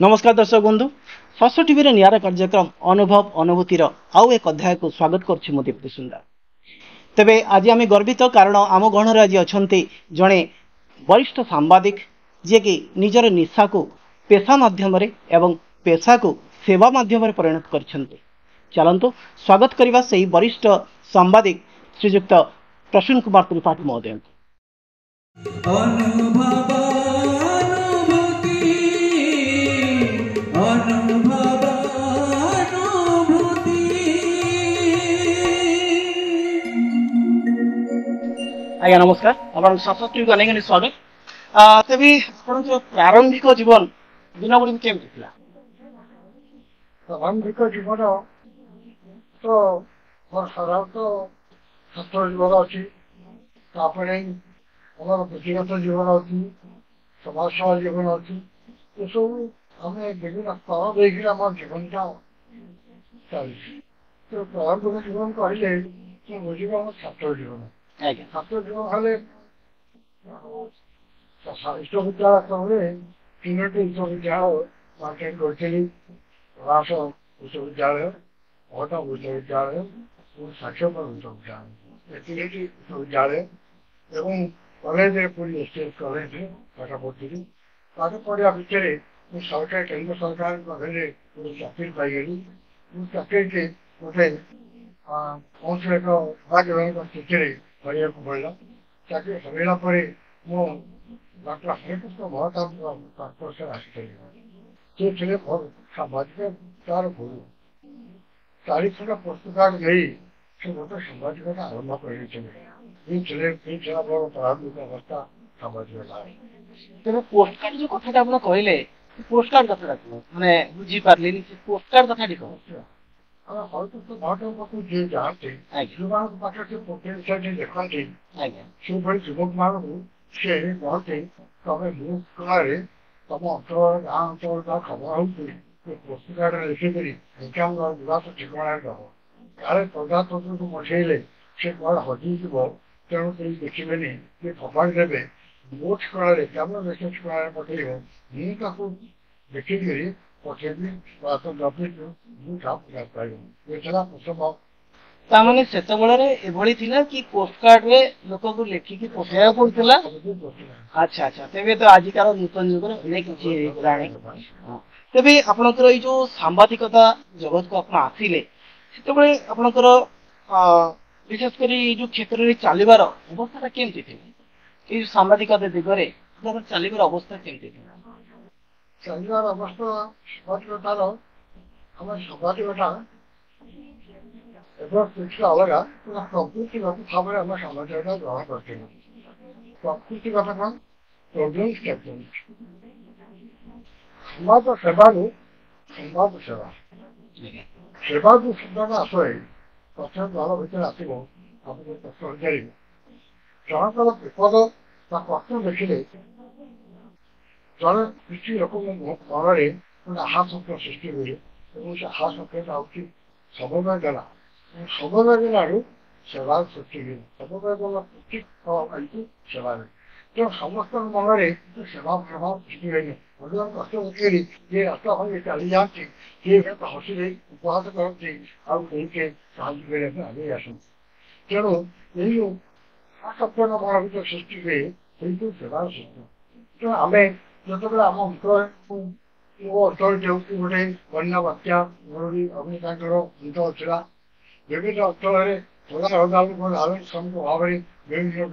नमस्कार दर्शक बंधु षष्ठ टीवी निरा कार्यक्रम अनुभव अनुभूतिर आउ एक अध्याय को स्वागत करुच्ची मु दीप्ति सुंदर। तेबे आज आम गर्वित कारण आम गणर आज अच्छा जड़े वरिष्ठ सांबादिक जी कि निजर निशा को पेशा माध्यम एवं पेशा को सेवा माध्यम परिणत कर चलतु स्वागत करने से वरिष्ठ सांबादिक श्रीजुक्त प्रसून कुमार त्रिपाठी महोदय। आज्ञा नमस्कार आप सशक्ति को अनेक स्वागत। तेबी जो प्रारंभिक जीवन दिन गुड़ी केमती थी? प्रारंभिक जीवन तो मोर साधारणतः छात्र जीवन अच्छी व्यक्तिगत जीवन अच्छी समाज सेवा जीवन अच्छी ये सब आम विभिन्न स्तर देखिए आम जीवन टा चलती। तो प्रारंभिक जीवन कहले बुझे आम छात्र जीवन छात्र जीवन हेल्ले विश्वविद्यालय समय तीन विश्वविद्यालय अटेंड करी पलाश विश्वविद्यालय भटा विश्वविद्यालय साक्षरता विश्वविद्यालय विश्वविद्यालय एवं कॉलेज पूरी स्टेट कॉलेज पाठ पढ़ी पाठ पढ़ा भितर सरकार केन्द्र सरकार पाखे चाकरी पाईगली चाकरी गोटे कौन से एक भाग्यवान स्थिति पढ़ा पड़ा चाकरी हरला डॉक्टर हरिकृष्ण महताब से आसते सामाजिक तार गुरु 40 खंड पुस्तक नहीं से गोटे सामाजिकता आरंभ कर बड़ प्रारंभिक अवस्था सामाजिकता। तेरे पोस्टकार्ड जो कथा आप कहले पोस्टकार्ड कथा माने बुझी पारली पोस्टकार्ड कथा कह हरिकृष्ण महताब पाक जी जाते पाखे से पोटेंशियल देखते से भाई युवक मान से कहते तमें मो कलारे तुम अंचल गाँ अंचल का खबर हो पुस्तकार्ड लिखिकी एग्जाम विलास ठिकाना दब काले प्रजातंत्र को मछेले से कौन हजिज तेणु कहीं देखिए ये खबर देवे नोट कलारे केवल मेसेज कलारे पठेब मुझे देखिकी पठेबी तामाने सेतबेले एभली थिला कि पोस्टकार्ड रे लोक को लेखिकी पठाया पड़ुला। अच्छा अच्छा तेबे तो आजिकार नूतन युग अनेक किछि गलाणी। तेबे आपनकर ई जो सांबादिकता जगत को आपण आसिले सेतबेले आपनकर विशेष करी जो क्षेत्र रे चालिबार अवस्था केमति थी ई सांबादिकता दिगरे चालिबार अवस्था केमति थी? चालिबार अवस्था सामाजिकतार आम सामाजिकता अलग प्रकृतिगत भाव में आम सामाजिकता ग्रहण कर प्रकृतिगत कौन प्रोब्लेम समाज सेवा संवाद सेवा सेवा जो शब्द आसे प्रथम दल भर आसो आपको प्रश्न पचार जनकर विपद कष्ट देखिले जड़े किसी लोक मन गोटे आहाशंका सृष्टि हुए से आहाशंका हूँ समन्वय देला समन्वय देलू सेवा सृष्टि हुए समन्वय देला ठीक पाई सेवा तेणु समस्त मन में सेवा भाव सृष्टि हुए कष्ट देखिए ये रास्ता भाई चली जाती ये हसी उपहास करते आगे आगे आस तेणु यही आसक्तन मन भर सृष्टि हुए सेवा सृष्टि तेणु आम जो आम अंचल जो गोटे बन्या बात्या मरुड़ी अग्निकांड अंत अच्छा विभिन्न अंचल आलोक श्रमिक भाव में विभिन्न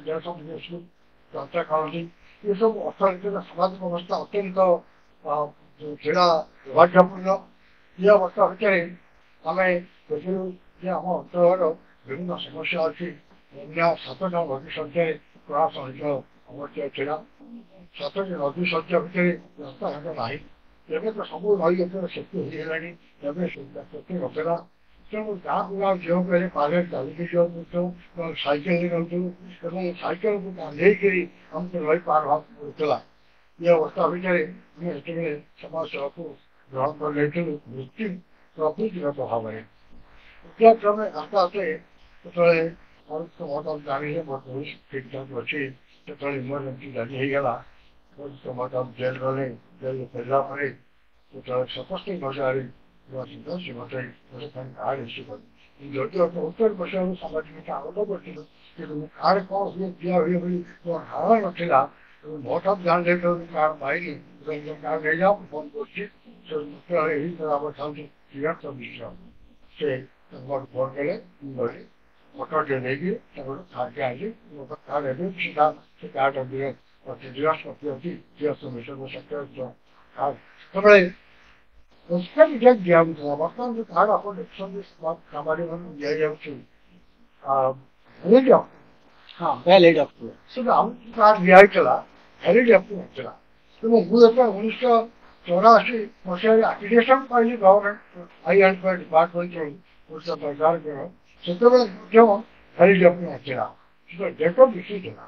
देश विदेश चर्चा करती ये सब अर्थनैतिक सामाजिक अवस्था अत्यंत क्रीड़ा दुर्भाग्यपूर्ण ये अवस्था भितर आम देखिए आम अंचल विभिन्न समस्या अच्छी बन्या 7 नदी संख्या प्रयास अवश्य क्रीड़ा 7 नदी संख्या भितर रास्ता घाट ना एवं तो सब नई सेतु होगा सेतु नथेला तेणु गाँव गाँव झील पहले पाले चलिकी जाऊँ सैकेल जाऊँ सैकेल को बांधेकरी आमको नई पार पड़ा ये अवस्था भितर समाज सेवा को ग्रहण कर वृत्ति प्रकृतिगत भाव में क्रमे आस्ते आस्ते जो जानी मोर ठीक ठाक अच्छी जो इमरजेन्सी जारी होगा ମ୍ୟାଡାମ ଜେଲ୍ ଗଲେ ଜେଲ୍ ଫେରିଲା ପରେ ଯେତେବେଳେ 77 ମସିହାରେ ସେ ମୋତେ ଗୋଟେ କାର୍ଡ ଇସ୍ୟୁ କଲେ। ଯଦିଓ 70 ବର୍ଷ ସାମାଜିକ ଆରମ୍ଭ କରିଥିଲୁ କିନ୍ତୁ କାର୍ଡ କ'ଣ ହୁଏ ଦିଆ ହୁଏ ବୋଲି ମୋର ଧାରଣା ନଥିଲା। ହଠାତ୍ ଜାଣିଲେ କାର୍ଡ ପାଇଲି କାର୍ଡ ନେଇଯାଅ ଫୋନ୍ କରୁଛି ଆମ ଥାଉଛି ସେ ଫୋନ୍ କଲେ ଗଲି ଫଟୋଟେ ନେଇକି ତାକୁ କାର୍ଡଟେ ଆଣିଲି କାର୍ଡ ଏବେ ସିଧା ସେ କାର୍ଡ ଦିଏ ଜିରାକ୍ସ କପି ଅଛି ଜିରାକ୍ସ ମିଶନ ସେତେବେଳେ ସେତେବେଳେ ଦିଆଯାଉଥିଲା। ବର୍ତ୍ତମାନ ଯୋଉ କାର୍ଡ ଆପଣ ଦେଖୁଛନ୍ତି କାମରେ ଦିଆଯାଉଛି ହଁ ଭ୍ୟାଲିଡ୍ ଅକ୍ଟୋବର ସେଟା ଆମକୁ କାର୍ଡ ଦିଆହେଇଥିଲା ଭ୍ୟାଲିଡ୍ ନଥିଲା। ତେଣୁ ମୁଁ ଯେତେବେଳେ 1984 ଆପ୍ଲିକେସନ ପାଇଲି ଗଭର୍ଣ୍ଣମେଣ୍ଟ ଆଇଆଣ୍ଡ ଡିପାର୍ଟମେଣ୍ଟ ଓଡ଼ିଶା ସରକାରଙ୍କର ସେତେବେଳେ ମଧ୍ୟ ଭ୍ୟାଲିଡ୍ ନଥିଲା। ସେଟା ଡେଟ୍ ଅଫ୍ ଇସ୍ୟୁ ଥିଲା।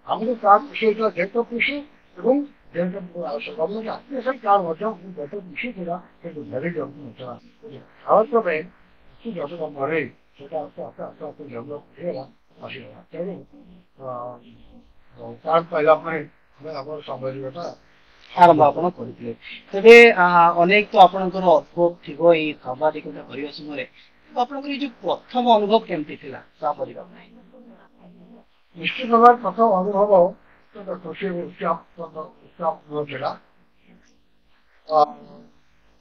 ଆମକୁ କାର୍ଡ ମିଶେଇଥିଲା ଡେଟ୍ ଅଫ୍ ଇସ୍ୟୁ ଏବଂ ଗଭର୍ଣ୍ଣମେଣ୍ଟ ଆପ୍ଲିକେସନ କାର୍ଡ ମଧ୍ୟ ଡେଟ୍ ଅଫ୍ ଇସ୍ୟୁ ଥିଲା କିନ୍ତୁ ଭ୍ୟାଲିଡ୍ ନଥିଲା। ଭାରତ ପାଇଁ ଯତନ ପରେ ସେଟା ଆସ୍ତେ ଆସ୍ତେ ଆସ୍ତେ ଆସ୍ତେ ଡେଭଲପ୍ ହେଇଗଲା ଆସିଗଲା। ତେଣୁ କାର୍ଡ ପାଇଲା ପରେ ଆମେ ଆମର ସାମ୍ବାଦିକତା ଆରମ୍ଭ ଆପଣ କରିଥିଲେ। ତେବେ ଅନେକ ତ ଆପଣଙ୍କର ଅନୁଭବ ଥିବ ଏଇ ସାମ୍ବାଦିକତା କରିବା ସମୟରେ ଆପଣଙ୍କର ଏଇ ଯୋଉ ପ୍ରଥମ ଅନୁଭବ କେମିତି ଥିଲା ସାମ୍ବାଦିକ ପାଇଁ? ନିଶ୍ଚିତ ଭାବରେ ପ୍ରଥମ ଅନୁଭବ ଖୁସି ଥିଲା।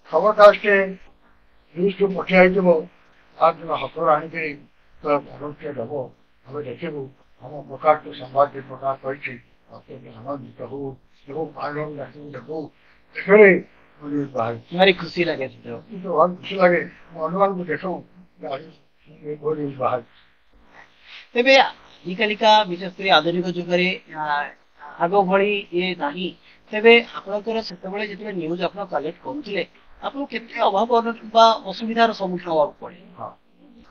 ଖବରକାଗଜଟେ ନ୍ୟୁଜ୍କୁ ପଠିଆଇଥିବ ତାର ଦିନ ହାତରୁ ଆଣିକିରି ଭଲଟିଏ ଦେବ ଆମେ ଦେଖିବୁ ଆମ ପ୍ରକାରକୁ ସମ୍ବାଦ ପ୍ରକାଶ କରିଛି ଆନନ୍ଦିତ ହଉ ଏବଂ ଦେଖୁ ଦେଖରେ ଭାରି ଖୁସି ଲାଗେ ଖୁସି ଲାଗେ ଅନ୍ୟମାନଙ୍କୁ ଦେଖୁ ବାହାରି। ତେବେ ଆଜିକାଲିକା ବିଶେଷ କରି ଆଧୁନିକ ଯୁଗରେ ଆଗ ଭଳି ଇଏ ନାହିଁ। ତେବେ ଆପଣଙ୍କର ସେତେବେଳେ ଯେତେବେଳେ ନ୍ୟୁଜ୍ ଆପଣ କଲେକ୍ଟ କରୁଥିଲେ ଆପଣଙ୍କୁ କେତେ ଅଭାବ ବା ଅସୁବିଧାର ସମ୍ମୁଖୀନ ହବାକୁ ପଡେ?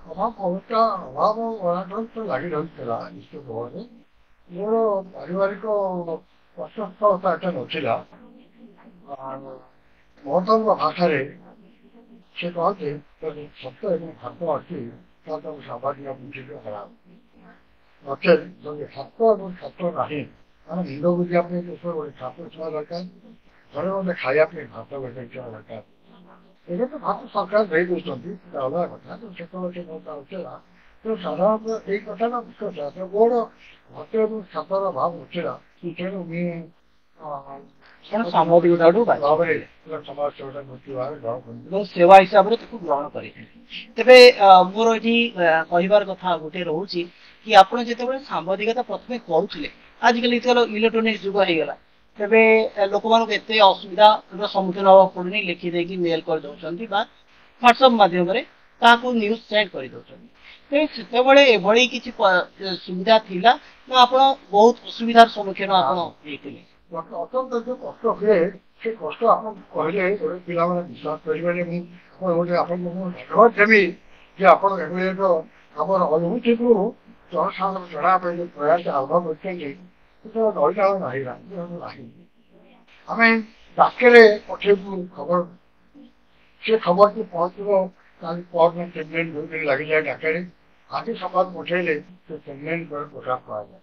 ଅଭାବ ଅନାଟନ ଲାଗି ରହିଥିଲା ନିଶ୍ଚିତ ଭାବରେ। ମୋର ପାରିବାରିକ ଅସ୍ୱସ୍ଥତା ଏତେ ନଥିଲା। ମହତଙ୍କ ଭାଷାରେ ସେ କହନ୍ତି ଯଦି ସତ୍ୟ ଏବଂ ଭାତ ଅଛି ତାହେଲେ ତାକୁ ସାମ୍ବାଦିକ ବୁଝିଲେ ଖରାପ। ନଚେତ୍ ଯଦି ସତ୍ୟ ଏବଂ ସତ୍ୟ ନାହିଁ ଆମେ ମୁଣ୍ଡ ବୁଝିବା ପାଇଁ ଉପରେ ଗୋଟେ ଛାପ ଥିବା ଦରକାର। ଘରେ ମଧ୍ୟ ଖାଇବା ପାଇଁ ଭାତ ଥିବା ଦରକାର। ଏବେ ତ ଭାତ ସରକାର ଦେଇ ଦେଉଛନ୍ତି ସେଟା ଅଲଗା କଥା ସେତେବେଳେ ସେ କଥା ନଥିଲା। ତେଣୁ ସାଧାରଣତଃ ଏଇ କଥାଟା ମୁଖ୍ୟ ମୋର ଭାତ ଏବଂ ଛାତର ଭାବ ନଥିଲା। ତେଣୁ ମୁଁ ସାମ୍ବାଦିକତାଠୁ ଭାବରେ ସମାଜ ସେବା ମୃତ୍ୟୁ ଭାବରେ ଗ୍ରହଣ କରିବି ଏବଂ ସେବା ହିସାବରେ ତାକୁ ଗ୍ରହଣ କରିଥିଲେ। ତେବେ ମୋର ଏଠି କହିବାର କଥା ଗୋଟେ ରହୁଛି କି ଆପଣ ଯେତେବେଳେ ସାମ୍ବାଦିକତା ପ୍ରଥମେ କରୁଥିଲେ ଆଜିକାଲି ଇଲେକ୍ଟ୍ରୋନିକ୍ସ ଯୁଗ ହେଇଗଲା। ତେବେ ଲୋକମାନଙ୍କୁ ଏତେ ଅସୁବିଧାର ସମ୍ମୁଖୀନ ହେବାକୁ ପଡୁନି ଲେଖି ଦେଇକି ମେଲ କରିଦଉଛନ୍ତି ବା ହ୍ୱାଟ୍ସଆପ ମାଧ୍ୟମରେ ତାହାକୁ ନ୍ୟୁଜ୍ ସେଣ୍ଡ କରିଦଉଛନ୍ତି। ତେବେ ସେତେବେଳେ ଏଭଳି କିଛି ସୁବିଧା ଥିଲା ନା ଆପଣ ବହୁତ ଅସୁବିଧାର ସମ୍ମୁଖୀନ ଆପଣ ହେଇଥିଲେ? ଅତ୍ୟନ୍ତ ଯୋଉ କଷ୍ଟ ହୁଏ ସେ କଷ୍ଟ ଆପଣ କହିଲେ ଗୋଟେ ପିଲାମାନେ ବିଶ୍ୱାସ କରିବେନି। ମୁଁ ଗୋଟେ ଆପଣଙ୍କୁ ମୁଁ ଧନ୍ୟବାଦ ଦେବି ଯେ ଆପଣ ଏଭଳି ଏକ ଆମର ଅନୁଭୂତିକୁ ଜନସାଧାରଣ ଜଣାଇବା ପାଇଁ ଯୋଉ ପ୍ରୟାସ ଆରମ୍ଭ କରିଛନ୍ତି ସେଟା ରହିଯାଉ ନାହିଁ ନାହିଁ। ଆମେ ଡାକରେ ପଠେଇବୁ ଖବର ସେ ଖବରଟି ପହଞ୍ଚିବ କାଲି ପରଦିନ ପେମେଣ୍ଟ 2 ଦିନ ଲାଗିଯାଏ ଡାକରେ। ଆଜି ସମ୍ବାଦ ପଠେଇଲେ ସେ ପେମେଣ୍ଟ ପ୍ରକାଶ କରାଯାଏ।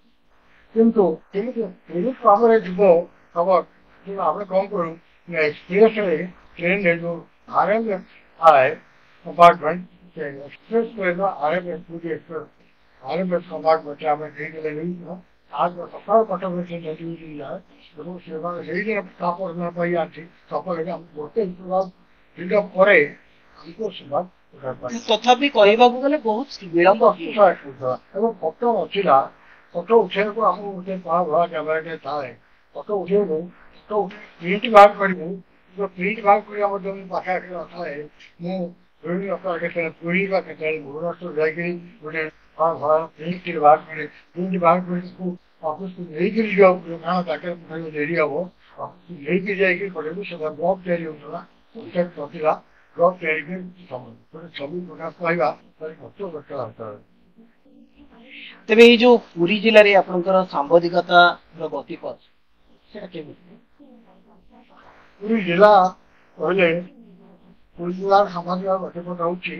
କିନ୍ତୁ କେମିତି ତ୍ୱରିତ ଭାବରେ ଯିବ ଖବର କିନ୍ତୁ ଆମେ କ'ଣ କରୁ ନା ଏକ୍ସପ୍ରେସରେ ଟ୍ରେନରେ ଯୋଉ RMS ଥାଏ କମ୍ପାର୍ଟମେଣ୍ଟ ସେ ଏକ୍ସପ୍ରେସ ଟ୍ରେନର RMS RMS କମ୍ପାର୍ଟମେଣ୍ଟରେ ଆମେ ଦେଇଦେଲେ ନେଇଯିବ ଆଜ ସକାଳ କଟକରେ ସେ ନେଇକି ଯାଏ ଏବଂ ସେମାନେ ସେଇଦିନ ତା ପରଦିନ ପାଇଁ ଆସି ସକାଳେ ଆମେ ଗୋଟେ ଦିନ ପରେ ଆମକୁ ସମ୍ବାଦ ତଥାପି କହିବାକୁ ଗଲେ ବହୁତ ବିଳମ୍ବ ଏବଂ ଫଟୋ ନଥିଲା। ଫଟୋ ଉଠେଇବାକୁ ଆମକୁ ଗୋଟେ ଭଡ଼ା କ୍ୟାମେରାଟେ ଥାଏ। ଫଟୋ ଉଠେଇବୁ ଫଟୋ ପ୍ରିଣ୍ଟ ବାହାର କରିବୁ ପ୍ରିଣ୍ଟ ବାହାର କରିବା ମଧ୍ୟ ପାଖାପାଖି ନଥାଏ। ମୁଁ କେତେବେଳେ ପୁରୀ ବା କେତେବେଳେ ଭୁବନେଶ୍ୱର ଯାଇକିରି ଗୋଟେ ଭଡ଼ା ପ୍ରିଣ୍ଟ ବାହାର କରି ଅଫିସକୁ ନେଇକିରି ଯିବାକୁ ପଡ଼ିବ କାରଣ ତାକେ ଡେରି ହବ ନେଇକି ଯାଇକି କରିବୁ ସେଟା ବ୍ଲକ୍ ତିଆରି ହେଉଥିଲା ନଥିଲା ବ୍ଲକ୍ ତିଆରି କରି ଗୋଟେ ଛବି ପ୍ରକାଶ ପାଇବା ତାର ଖର୍ଚ୍ଚ ଦରକାର। ତେବେ ଏଇ ଯୋଉ ପୁରୀ ଜିଲ୍ଲାରେ ଆପଣଙ୍କର ସାମ୍ବାଦିକତାର ଗତିପଥ ସେଟା କେମିତି? ପୁରୀ ଜିଲ୍ଲା କହିଲେ ପୁରୀ ଜିଲ୍ଲାର ସାମ୍ବାଦିକ ଗତିପଥ ହେଉଛି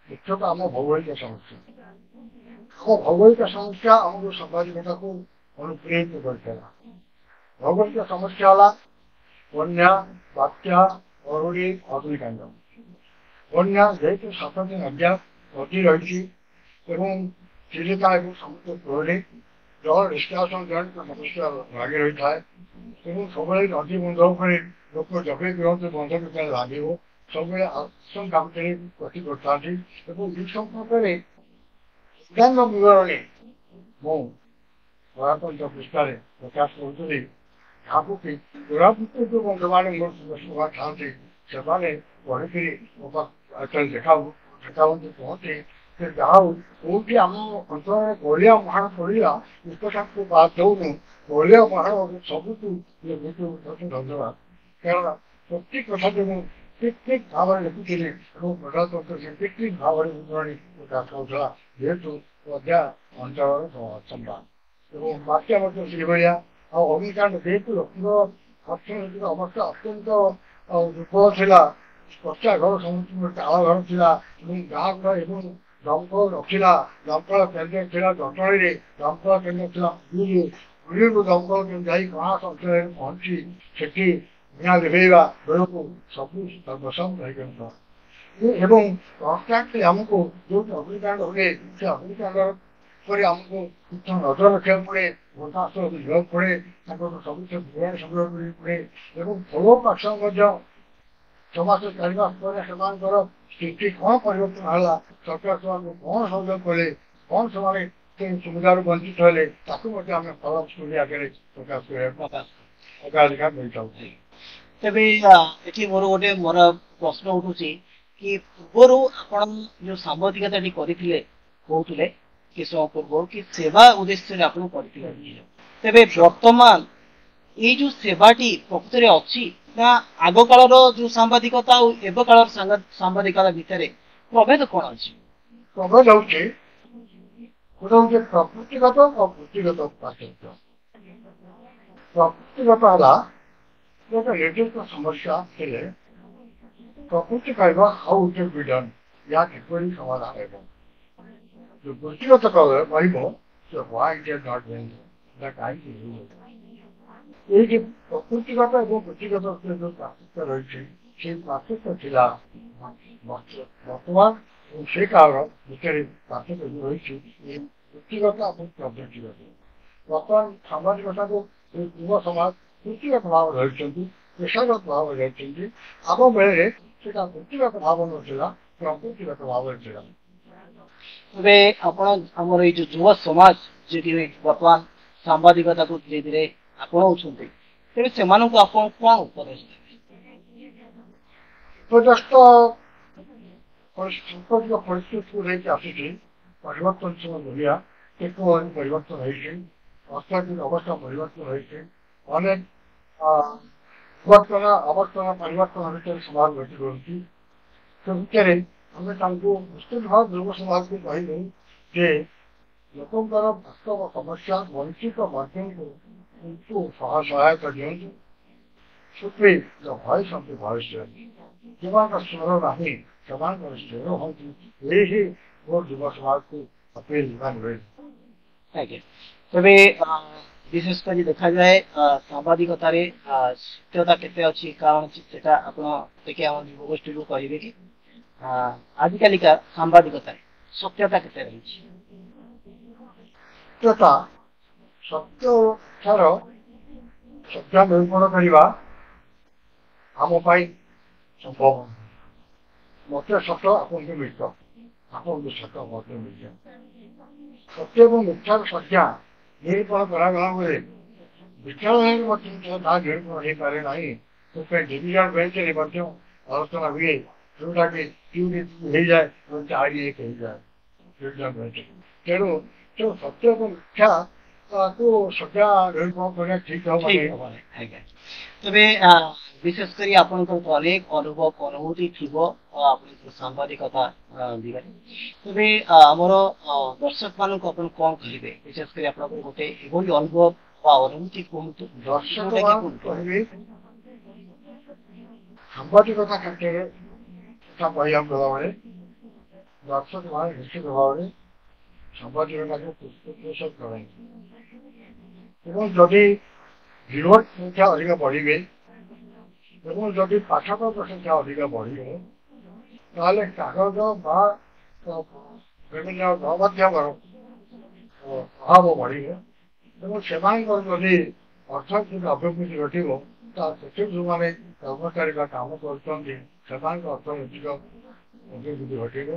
ମୁଖ୍ୟତଃ ଆମ ଭୌଗୋଳିକ ସମସ୍ୟା। ଆମ ଭୌଗୋଳିକ ସମସ୍ୟା ଆମକୁ ସାମ୍ବାଦିକତାକୁ ଅନୁପ୍ରେରିତ କରିଥିଲା। ଭୌଗୋଳିକ ସମସ୍ୟା ହେଲା ବନ୍ୟା, ବାତ୍ୟା, ମରୁଡ଼ି, ଅଗ୍ନିକାଣ୍ଡ। ବନ୍ୟା ଯେହେତୁ 7ଟି ନଦୀ ରହିଛି ଏବଂ ଚିଲିକା ଏବଂ ସମୁଦ୍ର କୂଳରେ ଜଳ ନିଷ୍କାସନ ଜନିତ ସମସ୍ୟା ଲାଗି ରହିଥାଏ ଏବଂ ସବୁବେଳେ ନଦୀ ବନ୍ଧ ଉପରେ ଲୋକ ଜଗେଇ ରୁହନ୍ତି ବନ୍ଧ କେତେବେଳେ ଲାଗିବ, ସବୁବେଳେ ଆଶଙ୍କା ଭିତରେ ଗତି କରିଥାନ୍ତି ଏବଂ ଏ ସମ୍ପର୍କରେ ଅନ୍ୟାନ୍ୟ ବିବରଣୀ ମୁଁ ଗଣତନ୍ତ୍ର ପୃଷ୍ଠାରେ ପ୍ରକାଶ କରୁଥିଲି। ଯାହାକୁ କି କୋରାପୁଟରେ ଯେଉଁ ବନ୍ଧୁମାନେ ମୋର ସଦସ୍ୟ ଥାନ୍ତି ସେମାନେ ପଢ଼ିକିରି ମୋ ପାଖରେ ଦେଖାଉନ୍ତି କୁହନ୍ତି ଯେ ଯାହା ହଉ କୋଉଠି ଆମ ଅଞ୍ଚଳରେ ଗୋଳିଆ ମହାଣ ପଡ଼ିଲା ଉପସାକୁ ବାଦ ଦଉନୁ, ଗୋଳିଆ ମହାଣ ସବୁଠୁ ଧନ୍ୟବାଦ। କାରଣ ପ୍ରତି କଥାଟି ମୁଁ ଠିକ୍ ଭାବରେ ଲେଖୁଥିଲି ଏବଂ ପ୍ରଜାତନ୍ତ୍ର ସେ ଠିକ୍ ଭାବରେ ବିବରଣୀ ପ୍ରକାଶ କରୁଥିଲା ଯେହେତୁ ପ୍ରଜା ଅଞ୍ଚଳର ସମ୍ବାଦ ଏବଂ ବାତ୍ୟା ମଧ୍ୟ ସେଭଳିଆ। ଆଉ ଅଗ୍ନିକାଣ୍ଡ ଯେହେତୁ ଲୋକଙ୍କ ଅର୍ଥନୈତିକ ଅବସ୍ଥା ଅତ୍ୟନ୍ତ ଦୁର୍ବଳ ଥିଲା, କଚ୍ଚା ଘର ସମସ୍ତଙ୍କର ଚାଳ ଘର ଥିଲା ଏବଂ ଗାଁ ଘର ଏବଂ ଦମକଳ ନଥିଲା, ଦମକଳ କେନ୍ଦ୍ର ଥିଲା ଜଟଣୀରେ, ଦମକଳ କେନ୍ଦ୍ର ଥିଲା ପୁରୀରୁ ଦମକଳ କେନ୍ଦ୍ର ଯାଇ କଣାସ ଅଞ୍ଚଳରେ ପହଞ୍ଚି ସେଠି ନିଆଁ ଲିଭେଇବା ବେଳକୁ ସବୁ ସର୍ବସମ୍ମ ରହିଯାଇଥିଲା ଏବଂ କନଷ୍ଟାଣ୍ଟଲି ଆମକୁ ଯୋଉଠି ଅଗ୍ନିକାଣ୍ଡ ହୁଏ ସେ ଅଗ୍ନିକାଣ୍ଡ ଉପରେ ଆମକୁ ନଜର ରଖିବାକୁ ପଡ଼େ, ଘଟଣାସ୍ଥଳ ଯିବାକୁ ପଡ଼େ, ତାଙ୍କର ସବୁକିଛି ବିବରଣୀ ସଂଗ୍ରହ କରିବାକୁ ପଡ଼େ ଏବଂ ଫଲୋ ପାଖ ମଧ୍ୟ 6 ମାସ 4 ମାସ ପରେ ସେମାନଙ୍କର ସ୍ଥିତି କ'ଣ ପରିବର୍ତ୍ତନ ହେଲା, ସରକାର ସେମାନଙ୍କୁ କ'ଣ ସହଯୋଗ କଲେ, କ'ଣ ସେମାନେ ସୁବିଧାରୁ ବଞ୍ଚିତ ହେଲେ ତାକୁ ମଧ୍ୟ ଆମେ ଫଲୋ ଷ୍ଟୋରି ଆଗରେ ପ୍ରକାଶ କରିବାକୁ ଅଗ୍ରାଧିକାର ଦେଇଥାଉ। ତେବେ ଏଠି ମୋର ପ୍ରଶ୍ନ ଉଠୁଛି କି ପୂର୍ବରୁ ଆପଣ ଯୋଉ ସାମ୍ବାଦିକତାଟି କରିଥିଲେ କହୁଥିଲେ କିଛି ସମୟ ପୂର୍ବରୁ କି ସେବା ଉଦ୍ଦେଶ୍ୟରେ ଆପଣ କରିଥିଲେ, ତେବେ ବର୍ତ୍ତମାନ ଏଇ ଯୋଉ ସେବାଟି ପ୍ରକୃତରେ ଅଛି ନା ଆଗ କାଳର ଯୋଉ ସାମ୍ବାଦିକତା ଆଉ ଏବେ କାଳର ସାମ୍ବାଦିକତା ଭିତରେ ପ୍ରଭେଦ କ'ଣ ଅଛି? ପ୍ରଭେଦ ହେଉଛି ଗୋଟେ ହଉଛି ପ୍ରକୃତିଗତ ଓ ବୃତ୍ତିଗତ ପାର୍ଥକ୍ୟ। ପ୍ରକୃତିଗତ ହେଲା ଗୋଟେ ନିର୍ଦ୍ଦିଷ୍ଟ ସମସ୍ୟା ହେଲେ ପ୍ରକୃତି କହିବ how it is been done, ଏହା କିପରି ସମାଧାନ ହେବ। ଯୋଉ ବୃତ୍ତିଗତ କହିବ ଯେ why it is not been done, କାହିଁକି ଏଇ ଯେ ପ୍ରକୃତିଗତ ଏବଂ ବୃତ୍ତିଗତ ଯୋଉ ପାର୍ଥକ୍ୟ ରହିଛି সেই ପାର୍ଥକ୍ୟ ଥିଲା ବର୍ତ୍ତମାନ এবং সেই କାଳର ଭିତରେ ପାର୍ଥକ୍ୟ ରହିଛି ବୃତ୍ତିଗତ ଏବଂ ପ୍ରବୃତ୍ତିଗତ। ବର୍ତ୍ତମାନ ସାମ୍ବାଦିକତାକୁ ଯୁବ ସମାଜ ବୃତ୍ତିଗତ ଭାବରେ ରହିଛନ୍ତି, ପେଶାଗତ ଭାବରେ ରହିଛନ୍ତି। ଆମ ବେଳରେ ସେଟା ବୃତ୍ତିଗତ ଭାବ ନଥିଲା, ପ୍ରକୃତିଗତ ଭାବରେ ଥିଲା। ତେବେ ଆପଣ ଆମର ଏଇ ଯୋଉ ଯୁବ ସମାଜ ଯିଏକି ବର୍ତ୍ତମାନ ସାମ୍ବାଦିକତାକୁ ଧୀରେ ଧୀରେ ଆପଣଉଛନ୍ତି, ତେବେ ସେମାନଙ୍କୁ ଆପଣ କ'ଣ ଉପଦେଶ ଦେବେ? ଉପଦେଶ ସାମ୍ପ୍ରତିକ ପରିସ୍ଥିତିକୁ ନେଇକି ଆସିଛି, ପରିବର୍ତ୍ତନଶୀଳ ଦୁନିଆ ଟେକ୍ନୋଲୋଜି ପରିବର୍ତ୍ତନ ହେଇଛି, ଅର୍ଥନୈତିକ ଅବସ୍ଥା ପରିବର୍ତ୍ତନ ହେଇଛି, ଅନେକ ଅବସ୍ଥା ପରିବର୍ତ୍ତନ ଭିତରେ ସମାଜ ଗତି କରୁଛି। ସେ ଭିତରେ ଆମେ ତାଙ୍କୁ ନିଶ୍ଚିତ ଭାବେ ଯୁବ ସମାଜକୁ କହିବୁ ଯେ ଲୋକଙ୍କର ବାସ୍ତବ ସମସ୍ୟା ବଞ୍ଚିତ ମଧ୍ୟଙ୍କୁ ସହାୟତା ଦିଅନ୍ତୁ। ସୁପ୍ରି ଦ ଭଏସ୍ ଅଫ୍ ଦ ଭଏସଲେସ୍, ଯେଉଁମାନଙ୍କ ସ୍ୱର ନାହିଁ ସେମାନଙ୍କର ସ୍ୱର ହୁଅନ୍ତୁ, ଏହି ମୋ ଯୁବ ସମାଜକୁ ଅପିଲ ରହିଛି। ଆଜ୍ଞା, ତେବେ ବିଶେଷ କରି ଦେଖାଯାଏ ସାମ୍ବାଦିକତାରେ ସତ୍ୟତା କେତେ ଅଛି, କାରଣ ସେଟା ଆପଣ ଟିକେ ଆମ ଯୁବଗୋଷ୍ଠୀକୁ କହିବେ କି ଆଜିକାଲିକା ସାମ୍ବାଦିକତାରେ ସତ୍ୟତା କେତେ ରହିଛି? ସତ୍ୟତାର ସତ୍ୟ ନିରୂପଣ କରିବା ଆମ ପାଇଁ ସମ୍ଭବ। ମୋତେ ସତ, ଆପଣଙ୍କୁ ମିଛ, ଆପଣଙ୍କୁ ସତ ମୋତେ ମିଛ। ସତ୍ୟ ଏବଂ ମିଥ୍ୟାର ସଂଜ୍ଞା ନିରୂପଣ କରାଗଲା ବେଳେ ବିଚାରାଳୟରେ ମଧ୍ୟ ତାହା ନିରୂପଣ ହେଇପାରେ ନାହିଁ। ସେଥିପାଇଁ ଡିଭିଜନ ବେଞ୍ଚରେ ମଧ୍ୟ ଆଲୋଚନା ହୁଏ, ଯୋଉଟାକି ହେଇଯାଏ ହେଇଯାଏ ଡିଭିଜନ ବେଞ୍ଚରେ। ତେଣୁ ସତ୍ୟ ଏବଂ ମିଥ୍ୟାକୁ ସଂଜ୍ଞା ନିରୂପଣ କରିବା ଠିକ ହବନି। ଆଜ୍ଞା, ତେବେ ବିଶେଷ କରି ଆପଣଙ୍କର ଅନେକ ଅନୁଭୂତି ଥିବ ଆପଣଙ୍କ ସାମ୍ବାଦିକତା ଦିଗରେ। ତେବେ ଆମର ଦର୍ଶକ ମାନଙ୍କୁ ଆପଣ କ'ଣ କହିବେ? ବିଶେଷ କରି ଆପଣଙ୍କର ଗୋଟେ ଏଭଳି ଅନୁଭବ ବା ଅନୁଭୂତି କୁହନ୍ତୁ। ଦର୍ଶକ କହିବି ସାମ୍ବାଦିକତା କ୍ଷେତ୍ରରେ କଥା କହିବାକୁ ଗଲାବେଳେ ଦର୍ଶକ ମାନେ ନିଶ୍ଚିତ ଭାବରେ ସାମ୍ବାଦିକତାକୁ ପୃଷ୍ଠପୋଷକ କରନ୍ତି ଏବଂ ଯଦି ରିଭୋଟ ସଂଖ୍ୟା ଅଧିକ ବଢ଼ିବେ ଏବଂ ଯଦି ପାଠକଙ୍କ ସଂଖ୍ୟା ଅଧିକ ବଢ଼ିବ ତାହେଲେ କାଗଜ ବା ବିଭିନ୍ନ ଗଣମାଧ୍ୟମର ଅଭାବ ବଢ଼ିବ ଏବଂ ସେମାନଙ୍କର ଯଦି ଅର୍ଥନୈତିକ ଅଭିବୃଦ୍ଧି ଘଟିବ ତାହେଲେ ସେଥିରୁ ଯେଉଁମାନେ କର୍ମଚାରୀ ବା କାମ କରୁଛନ୍ତି ସେମାନଙ୍କ ଅର୍ଥନୈତିକ ଅଭିବୃଦ୍ଧି ଘଟିବ।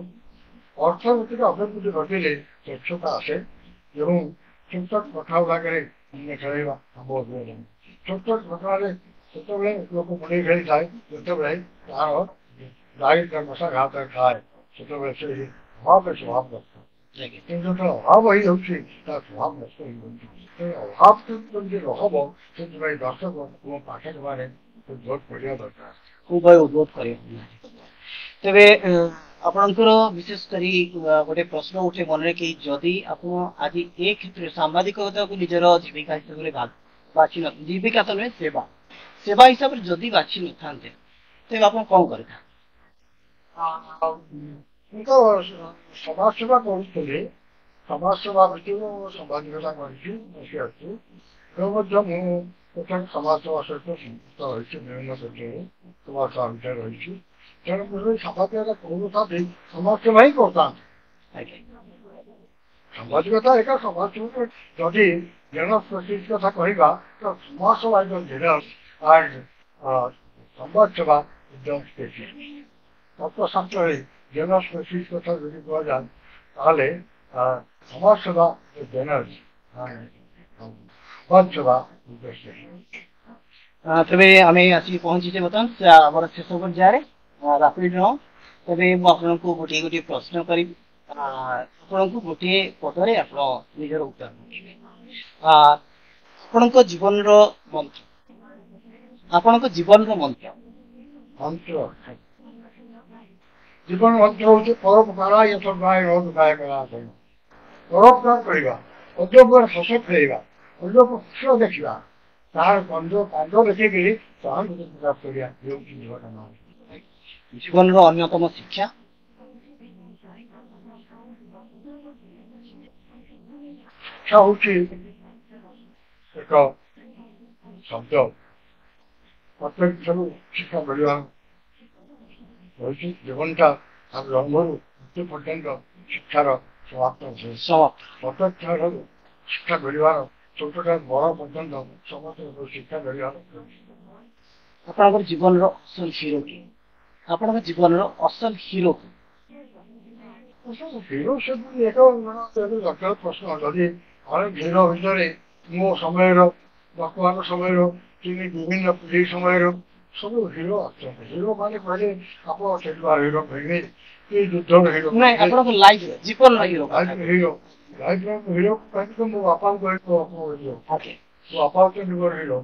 ଅର୍ଥନୈତିକ ଅଭିବୃଦ୍ଧି ଘଟିଲେ ସ୍ୱଚ୍ଛତା ଆସେ ଏବଂ ଛୋଟ ଛୋଟ କଥା ଗୁଡ଼ାକରେ ଖେଳାଇବା ସମ୍ଭବ ହୁଏ ନାହିଁ। ଛୋଟ ଛୋଟ ଘଟଣାରେ ସେତେବେଳେ ଲୋକ ମୁଣ୍ଡେଇ ଖେଳିଥାଏ ଯେତେବେଳେ ତାହାର ଗାଈ ମଶା ଘାତରେ ଖାଏ ସେତେବେଳେ ସେ ଅଭାବରେ ସ୍ୱଭାବ ନଷ୍ଟ। କିନ୍ତୁ ଯେତେବେଳେ ଅଭାବ ହେଇଯାଉଛି ତାର ସ୍ୱଭାବ ନଷ୍ଟ ହେଇଯାଉଛି। ଅଭାବ କେମିତି ରହବ ସେଥିପାଇଁ ଦର୍ଶକ ଏବଂ ପାଠକମାନେ ଉଦ୍ଭୋଟ କରିବା ଦରକାର। ଉଭୟ ଉଦ୍ଭୋଟ କରିବା। ତେବେ ଆପଣଙ୍କର ବିଶେଷ କରି ଗୋଟେ ପ୍ରଶ୍ନ ଉଠେ ମନରେ କି ଯଦି ଆପଣ ଆଜି ଏ କ୍ଷେତ୍ରରେ ସାମ୍ବାଦିକତାକୁ ନିଜର ଜୀବିକା ହିସାବରେ ବାଛି ଜୀବିକା ତ ନୁହେଁ ସେବା ହିସାବରେ ଯଦି ବାଛି ନଥାନ୍ତେ ତେବେ ଆପଣ କଣ କରିଥାନ୍ତେ? ମୁଁ ତ ସମାଜ ସେବା କରୁଥିଲି। ସମାଜ ସେବା ଭିତରୁ ସାମ୍ବାଦିକତା କରିଛି ବସିଅଛି ଏବଂ ମଧ୍ୟ ମୁଁ ପ୍ରଥମେ ସମାଜ ସେବା ସହିତ ସଂପୃକ୍ତ ରହିଛି ବିଭିନ୍ନ କ୍ଷେତ୍ରରେ ସମାଜ ସେବା ଭିତରେ ରହିଛି। ତେଣୁ ମୁଁ ସାମ୍ବାଦିକତା କରୁନଥାନ୍ତି ସମାଜ ସେବା ହିଁ କରିଥାନ୍ତି। ସାମ୍ବାଦିକତା ଏକ ସମାଜ ସେବା ଯଦି ଜେନରଲ ସ୍ପେସିଫିକ୍ କଥା କହିବା ତ ସମାଜ ସେବା ଇଜ ଜେନରଲ ଆଣ୍ଡ ସମାଜ ସେବା ଇଜ ସ୍ପେସିଫିକ୍। ତତ୍ତ୍ୱଶାସ୍ତ୍ରରେ ଜେନରଲ ସ୍ପେସିଫିକ୍ କଥା ଯଦି କୁହାଯାଏ ତାହେଲେ ସମାଜ ସେବା ଜେନରଲ ସମାଜ ସେବା ଇଜ ସ୍ପେସିଫିକ୍। ତେବେ ଆମେ ଆସିକି ପହଞ୍ଚିଛେ ବର୍ତ୍ତମାନ ଆମର ଶେଷ ପର୍ଯ୍ୟାୟରେ ରାପିଡ ରାଉଣ୍ଡ। ତେବେ ମୁଁ ଆପଣଙ୍କୁ ଗୋଟିଏ ଗୋଟିଏ ପ୍ରଶ୍ନ କରିବି ଆପଣଙ୍କୁ ଗୋଟିଏ ପଦରେ ଆପଣ ନିଜର ଉତ୍ତର ଦେବେ। ଆପଣଙ୍କ ଜୀବନର ମନ୍ତ୍ର ଜୀବନ ମନ୍ତ୍ର ହଉଛି ପରୋପକାର ୟଥୋଗାୟ ରୋଗାୟ କରା। ପରୋପକାର କରିବା, ଅନ୍ୟକୁ ହସ ଖେଳିବା, ଅନ୍ୟକୁ ଖୁସି ଦେଖିବା, ତାହାର କାଣ୍ଡ ଦେଖିକିରି ସହାନୁଭୂତି ପ୍ରକାଶ କରିବା ହେଉଛି ଜୀବନ। ଜୀବନର ଅନ୍ୟତମ ଶିକ୍ଷା ହଉଛି ଏକ ଶବ୍ଦ। ପ୍ରତ୍ୟେକ ଠାରୁ ଶିକ୍ଷା ମିଳିବା ରହିଛି ଜୀବନଟା ଜନ୍ମରୁ ମୃତ୍ୟୁ ପର୍ଯ୍ୟନ୍ତ ଶିକ୍ଷାର ସମାପ୍ତ ହୁଏ। ପ୍ରତ୍ୟେକ ଠାରୁ ଶିକ୍ଷା ମିଳିବାର ଛୋଟଠାରୁ ବଡ଼ ପର୍ଯ୍ୟନ୍ତ ସମସ୍ତଙ୍କୁ ଶିକ୍ଷା ମିଳିବାର। ଆପଣଙ୍କର ଜୀବନର ଅସଲ ହିରୋ କି? ଆପଣଙ୍କ ଜୀବନର ଅସଲ ହିରୋ ହିରୋ ସେମିତି ଏକ ଜଟିଳ ପ୍ରଶ୍ନ। ଯଦି ଅନେକ ହିରୋ ଭିତରେ ମୋ ସମୟର ବର୍ତ୍ତମାନ ସମୟର ବିଭିନ୍ନ ପିଢ଼ି ସମୟର ସବୁ ହିରୋ ଅଛନ୍ତି। ହିରୋ ମାନେ କହିଲେ ଆପଣ ସିନେମା ହିରୋ କହିବେ କି ଯୁଦ୍ଧର ହିରୋ, ଆପଣଙ୍କ ଲାଇଫ ଜୀବନର ହିରୋ ହିରୋ କହିଲେ ମୋ ବାପାଙ୍କୁ କହିଲେ ମୋ ବାପା ହଉଛନ୍ତି ମୋର ହିରୋ।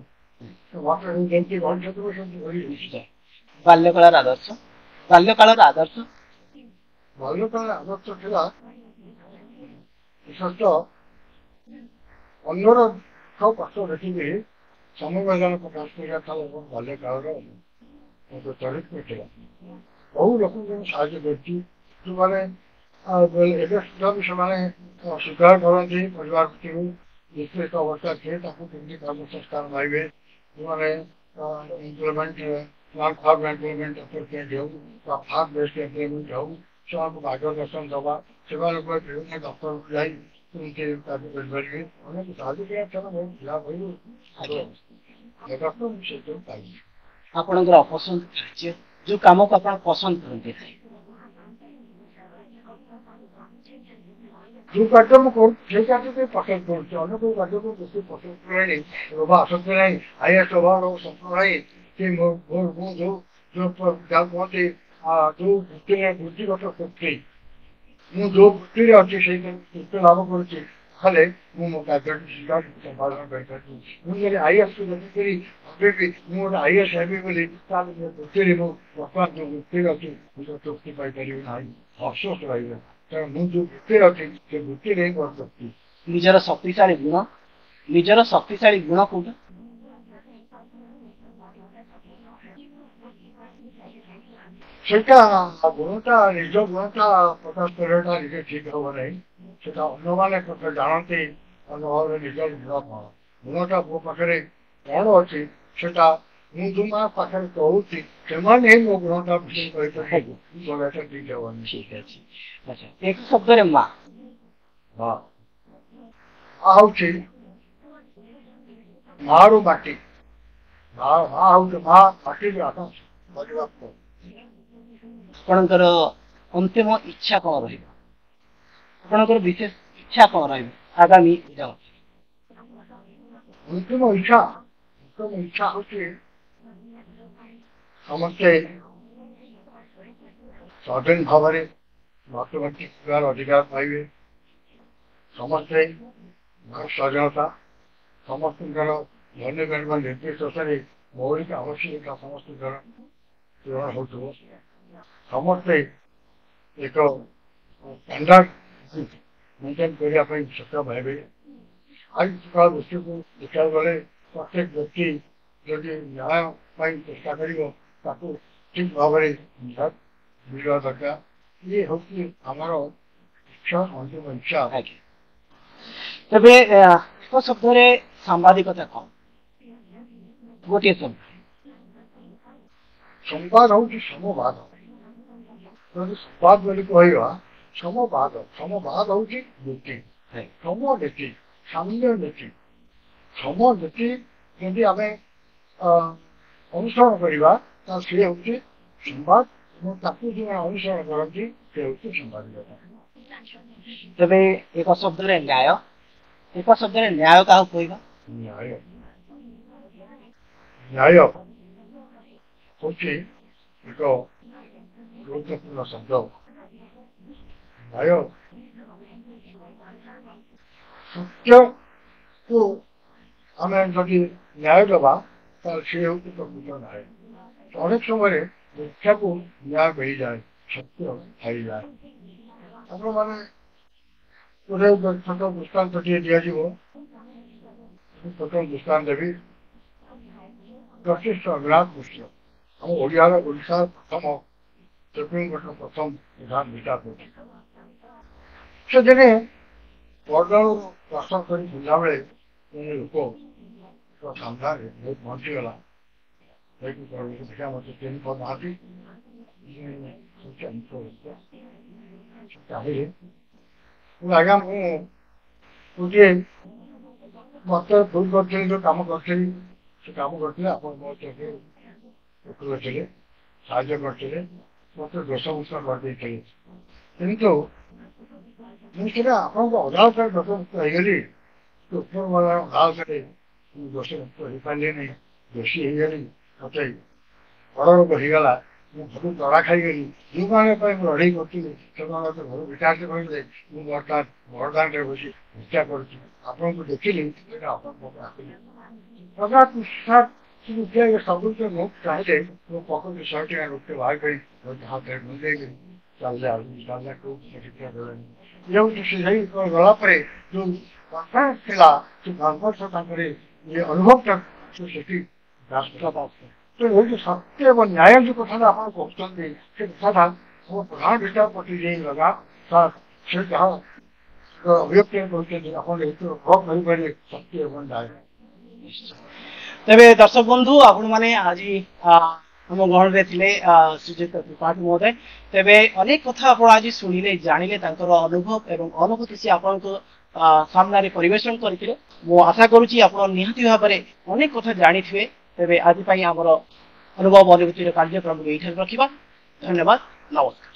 ଯେମିତି ଘଣିଥିବ ସେମିତି ଘଡ଼ି। ବାଲ୍ୟକାଳର ଆଦର୍ଶ ଥିଲା ବିଶେଷତଃ ଅନ୍ୟର କଷ୍ଟ ଦେଖିକି ସମବେଦନା ପ୍ରକାଶ କରିବା ଏବଂ ବାଲ୍ୟକାଳର ଚରିତ୍ର ଥିଲା। ବହୁ ଲୋକଙ୍କୁ ସାହାଯ୍ୟ କରିଛି ଯେଉଁମାନେ ଏବେ ସୁଦ୍ଧା ବି ସେମାନେ ସ୍ୱୀକାର କରନ୍ତି ପରିବାର ଭିତରୁ ବିଶେଷ ଅବସ୍ଥା ଥିଲେ ତାକୁ କେମିତି କର୍ମ ସଂସ୍କାର ପାଇବେ, ଯେଉଁମାନେ ଏମ୍ପ୍ଲୟମେଣ୍ଟ ଫାର୍ମ ଏମ୍ପ୍ଲୟମେଣ୍ଟ ଅପରଚୁନିଟି ହେଉ ବା ଫାର୍ମ ବେସ୍ଡ ଏମ୍ପ୍ଲୟମେଣ୍ଟ ହେଉ ସେମାନଙ୍କୁ ମାର୍ଗଦର୍ଶନ ଦେବା, ସେମାନଙ୍କ ବିଭିନ୍ନ ଦପ୍ତରକୁ ଯାଇ କାର୍ଯ୍ୟ କରିପାରିବେ। ଅନେକ ସାହାଯ୍ୟ କରିବା ସେମାନେ ବହୁତ ଲାଭ ହୋଇବ। ଆପଣଙ୍କର ଅପସନ୍ଦ କାର୍ଯ୍ୟ ଯୋଉ କାମକୁ ଆପଣ ପସନ୍ଦ କରନ୍ତି ଯୋଉ କାର୍ଯ୍ୟ ମୁଁ କରୁଛି ସେଇ କାର୍ଯ୍ୟକୁ ପସନ୍ଦ କରୁଛି। ଅନ୍ୟ କୋଉ କାର୍ଯ୍ୟକୁ ବେଶୀ ପସନ୍ଦ କରେନି। ଲୋଭ ଆସକ୍ତି ନାହିଁ, ଆଇଏସ୍ ସ୍ୱଭାବର ସ୍ୱପ୍ନ ନାହିଁ କି ମୁଁ ଯୋଉ ଯାହା କୁହନ୍ତି ଯୋଉ ବୃତ୍ତିଗତ ତୃପ୍ତି, ମୁଁ ଯୋଉ ବୃତ୍ତିରେ ଅଛି ସେଇ ତୃପ୍ତି ଲାଭ କରୁଛି ତାହେଲେ ମୁଁ ମୋ କାର୍ଯ୍ୟଟି ସମ୍ପାଦନ କରିପାରିବି। ମୁଁ ଯଦି ଆଇଏସ୍କୁ ଦେଖିକରି ଭାବିବି ମୁଁ ଗୋଟେ ଆଇଏସ୍ ହେବି ବୋଲି ତାହେଲେ ମୋ ବୃତ୍ତିରେ ମୁଁ ବର୍ତ୍ତମାନ ଯୋଉ ବୃତ୍ତିରେ ଅଛି ମୁଁ ତ ତୃପ୍ତି ପାଇପାରିବି ନାହିଁ, ଅଫସୋସ ରହିବ। ତେଣୁ ମୁଁ ଯୋଉ ବୃତ୍ତିରେ ଅଛି ସେ ବୃତ୍ତିରେ ହିଁ ମୋର ତୃପ୍ତି। ନିଜର ଶକ୍ତିଶାଳୀ ଗୁଣ କୋଉଟା? ସେଇଟା ଗୁଣଟା ନିଜ ଗୁଣଟା ପ୍ରକାଶ କରିବାଟା ନିଜେ ଠିକ ହବ ନାହିଁ। ସେଟା ଅନ୍ୟମାନେ ଜାଣନ୍ତି ଅନୁଭବରେ ନିଜର ଗୁଣ କଣ। ଗୁଣଟା ମୋ ପାଖରେ କ'ଣ ଅଛି ସେଟା ମୁଁ ଯୋଉମାନେ ପାଖରେ କହୁଛି ସେମାନେ ହିଁ ମୋ ଗ୍ରହଟା ବିଷୟ କହିପାରିବେ ଗଲାଟା ଠିକ ହେବନି। ଠିକ ଅଛି। ଆଚ୍ଛା, ଏକ ଶବ୍ଦରେ ମା। ହଁ ହଉଛି ମାରୁ ମାଟି ମା ହଉଛି ମା ମାଟିରେ ଆକାଶ କରିବାକୁ ଆପଣଙ୍କର ଅନ୍ତିମ ଇଚ୍ଛା କ'ଣ ରହିବ? ଆପଣଙ୍କର ବିଶେଷ ଇଚ୍ଛା କ'ଣ ରହିବ ଆଗାମୀ ଦିନ? ଅନ୍ତିମ ଇଚ୍ଛା ହଉଛି ସମସ୍ତେ ସ୍ୱାଧୀନ ଭାବରେ ମତବାଦୀ ଶିଖିବାର ଅଧିକାର ପାଇବେ। ସମସ୍ତେ ସ୍ୱାଧୀନତା ସମସ୍ତଙ୍କର ଧନ୍ୟ କରିବା ନିର୍ଦ୍ଦେଶ ଅନୁସାରେ ମୌଳିକ ଆବଶ୍ୟକତା ସମସ୍ତଙ୍କର ପୂରଣ ହେଉଥିବ। ସମସ୍ତେ ଏକ ଷ୍ଟାଣ୍ଡାର୍ଡ ମେଣ୍ଟେନ୍ କରିବା ପାଇଁ ସକ୍ଷମ ହେବେ। ଆଜି ସକାଳ ଦୃଷ୍ଟିକୁ ଦେଖିବାକୁ ଗଲେ ପ୍ରତ୍ୟେକ ବ୍ୟକ୍ତି ଯଦି ନ୍ୟାୟ ପାଇଁ ଚେଷ୍ଟା କରିବ ତାକୁ ଠିକ ଭାବରେ ମିଳିବା ଦରକାର। ଇଏ ହେଉଛି ଆମର ଇଚ୍ଛା, ଅନ୍ତିମ ଇଚ୍ଛା। ତେବେ ଏକ ଶବ୍ଦରେ ସାମ୍ବାଦିକତା କ'ଣ? ଗୋଟିଏ ଶବ୍ଦ। ସମ୍ବାଦ ହେଉଛି ସମବାଦ। ଯଦି ସମ୍ବାଦ ବୋଲି କହିବା ସମବାଦ ହେଉଛି ନୀତି, ସମନୀତି, ସାମ୍ୟ ନୀତି। ସମନୀତି ଯଦି ଆମେ ଅନୁସରଣ କରିବା ତାହେଲେ ସେ ହେଉଛି ସମ୍ବାଦ ଏବଂ ତାକୁ ଯେଉଁମାନେ ଅନୁସରଣ କରନ୍ତି ସେ ହେଉଛି ସାମ୍ବାଦିକତା। ତେବେ ଏକ ଶବ୍ଦରେ ନ୍ୟାୟ। ଏକ ଶବ୍ଦରେ ନ୍ୟାୟ କାହାକୁ କହିବା? ନ୍ୟାୟ ହେଉଛି ଏକ ଗୁରୁତ୍ୱପୂର୍ଣ୍ଣ ଶବ୍ଦ। ନ୍ୟାୟ ସତ୍ୟକୁ ଆମେ ଯଦି ନ୍ୟାୟ ଦେବା ତାହେଲେ ସେ ହେଉଛି ପ୍ରକୃତ ନ୍ୟାୟ। ଅନେକ ସମୟରେ ମିଥ୍ୟାକୁ ନ୍ୟାୟ ମିଳିଯାଏ, ସତ୍ୟ ହାରିଯାଏ। ଆପଣମାନେ ଗୋଟେ ଛୋଟ ଦୃଷ୍ଟାନ୍ତଟିଏ ଦିଆଯିବ। ଛୋଟ ଦୃଷ୍ଟାନ୍ତ ଦେବି। ଜଷ୍ଟିସ୍ ରଘୁନାଥ ମିଶ୍ର ଆମ ଓଡ଼ିଶାର ପ୍ରଥମ ସୁପ୍ରିମକୋର୍ଟର ପ୍ରଥମ ପ୍ରଧାନ ବିଚାରପତି। ସେ ଦିନେ ବରଦାରୁ ପ୍ରଶ୍ନ କରି ବୁଝିଲାବେଳେ ଜଣେ ଲୋକ ସାମ୍ନାରେ ବହୁତ ବଞ୍ଚିଗଲା। ଦେଖିବା ମୋତେ ତିନି ପଦ ନାହାନ୍ତି ଆଜ୍ଞା ମୁଁ ଗୋଟିଏ ମତେ ଭୁଲ କରିଥିଲି, ଯୋଉ କାମ କରିଥିଲି ସେ କାମ କରିଥିଲେ ଆପଣ ମୋ ଉପକୃତ ଥିଲେ, ସାହାଯ୍ୟ କରିଥିଲେ, ମତେ ଦୋଷମୁକ୍ତ କରିଦେଇଥିଲେ। କିନ୍ତୁ ମୁଁ ସେଟା ଆପଣଙ୍କ ଅଦାଲତରେ ଦୋଷମୁକ୍ତ ହେଇଗଲି। ଉପରବାଲା ଅଦାଲତରେ ମୁଁ ଦୋଷମୁକ୍ତ ହେଇପାରିଲିନି, ଦୋଷୀ ହେଇଗଲି। ମତେ ବଡ଼ ରୋଗ ହେଇଗଲା। ମୁଁ ଘରୁ ଦରା ଖାଇଗଲି। ଯେଉଁମାନଙ୍କ ପାଇଁ ମୁଁ ଲଢ଼େଇ କରିଥିଲି ସେମାନେ ମତେ ଘରୁ ବିଚାର କରିଲେ। ମୁଁ ବର୍ତ୍ତମାନ ବରଦାନରେ ବସି ହତ୍ୟା କରୁଛି। ଆପଣଙ୍କୁ ଦେଖିଲି ସେଇଟା ଆପଣଙ୍କ ଆସିଲି। ସବୁବେଳେ ମୁଁ ଚାହିଁଲେ ମୋ ପକେଟରୁ 100 ଟଙ୍କା ଗୋଟେ ବାହାର କରି ହାତରେ ମୁଣ୍ଡେଇଲି। ଚାଲିଲେ ଗଲା ପରେ ଯୋଉ ଥିଲା ସେ ତାଙ୍କର ଇଏ ଅନୁଭବଟା ସେଠି ସତ୍ୟ ଏବଂ ନ୍ୟାୟ ଯୋଉ କଥାଟା ଆପଣ କହୁଛନ୍ତି ସେ କଥାଟା ମୋ ପ୍ରଧାନ ବିଚାରପତି ଯିଏ ଲଗା ସେ ଯାହା ଅଭିବ୍ୟକ୍ତି କରୁଛନ୍ତି ଆପଣ କହିପାରିବେ ସତ୍ୟ ଏବଂ ନ୍ୟାୟ। ତେବେ ଦର୍ଶକ ବନ୍ଧୁ ଆପଣମାନେ ଆଜି ଆମ ଗହଣରେ ଥିଲେ ଶ୍ରୀଯୁକ୍ତ ତ୍ରିପାଠୀ ମହୋଦୟ। ତେବେ ଅନେକ କଥା ଆପଣ ଆଜି ଶୁଣିଲେ, ଜାଣିଲେ, ତାଙ୍କର ଅନୁଭବ ଏବଂ ଅନୁଭୂତି ସେ ଆପଣଙ୍କ ସାମ୍ନାରେ ପରିବେଷଣ କରିଥିଲେ। ମୁଁ ଆଶା କରୁଛି ଆପଣ ନିହାତି ଭାବରେ ଅନେକ କଥା ଜାଣିଥିବେ। ତେବେ ଆଜି ପାଇଁ ଆମର ଅନୁଭବ ଅନୁଭୂତିର କାର୍ଯ୍ୟକ୍ରମକୁ ଏଇଠାରେ ରଖିବା। ଧନ୍ୟବାଦ, ନମସ୍କାର।